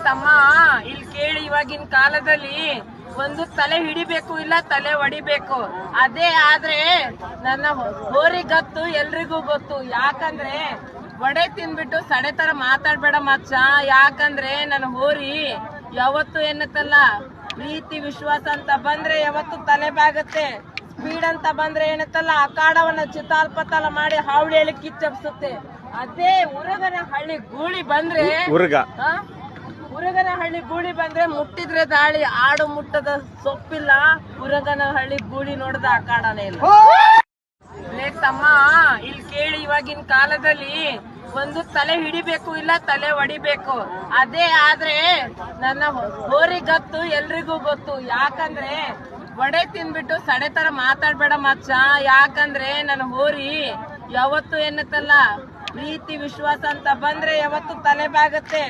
ತಮ್ಮ ಇಲ್ಲಿ ಕೇಳಿ, ಇವಾಗಿನ ಕಾಲದಲ್ಲಿ ಒಂದು ತಲೆ ಹಿಡಿಬೇಕು, ಇಲ್ಲ ತಲೆ ಒಡಿಬೇಕು. ಅದೇ ಆದ್ರೆ ನನ್ನ ಹೋರಿಗತ್ತು ಎಲ್ರಿಗೂ ಗೊತ್ತು. ಯಾಕಂದ್ರೆ ಒಡೆ ತಿನ್ಬಿಟ್ಟು ಸಡೆ ತರ ಮಾತಾಡ್ಬೇಡ ಮಚ್ಚ. ಯಾಕಂದ್ರೆ ನನ್ನ ಹೋರಿ ಯಾವತ್ತು ಎನ್ನುತ್ತಲ್ಲ, ಪ್ರೀತಿ ವಿಶ್ವಾಸ ಅಂತ ಬಂದ್ರೆ ಯಾವತ್ತು ತಲೆ ಬಾಗತ್ತೆ. ಸ್ಪೀಡ್ ಅಂತ ಬಂದ್ರೆ ಏನತ್ತಲ್ಲ, ಅಖಾಡವನ್ನ ಚಿತಾಲ್ಪತಲ ಮಾಡಿ ಹಾವಳಿಯಲ್ಲಿ ಕಿಚ್ಚಪ್ಸುತ್ತೆ. ಅದೇ ಉರಗನ ಹಳ್ಳಿ ಗೂಳಿ ಬಂದ್ರೆ ಉರಗನಹಳ್ಳಿ ಗೂಳಿ ಬಂದ್ರೆ ಮುಟ್ಟಿದ್ರೆ ದಾಳಿ, ಆಡು ಮುಟ್ಟದ ಸೊಪ್ಪಿಲ್ಲ. ಉರಗನಹಳ್ಳಿ ಗೂಳಿ ನೋಡದ ಅಖಾಡನೇ ಇಲ್ಲ. ತಮ್ಮ ಇಲ್ಲಿ ಕೇಳಿ, ಇವಾಗಿನ ಕಾಲದಲ್ಲಿ ಒಂದು ತಲೆ ಹಿಡಿಬೇಕು, ಇಲ್ಲ ತಲೆ ಒಡಿಬೇಕು. ಅದೇ ಆದ್ರೆ ನನ್ನ ಹೋರಿಗತ್ತು ಎಲ್ರಿಗೂ ಗೊತ್ತು. ಯಾಕಂದ್ರೆ ಒಡೆ ತಿನ್ಬಿಟ್ಟು ಸಡೆ ತರ ಮಾತಾಡ್ಬೇಡ ಮಚ್ಚ. ಯಾಕಂದ್ರೆ ನನ್ನ ಹೋರಿ ಯಾವತ್ತು ಎನ್ನುತ್ತಲ್ಲ, ಪ್ರೀತಿ ವಿಶ್ವಾಸ ಅಂತ ಬಂದ್ರೆ ಯಾವತ್ತು ತಲೆ ಬಾಗತ್ತೆ.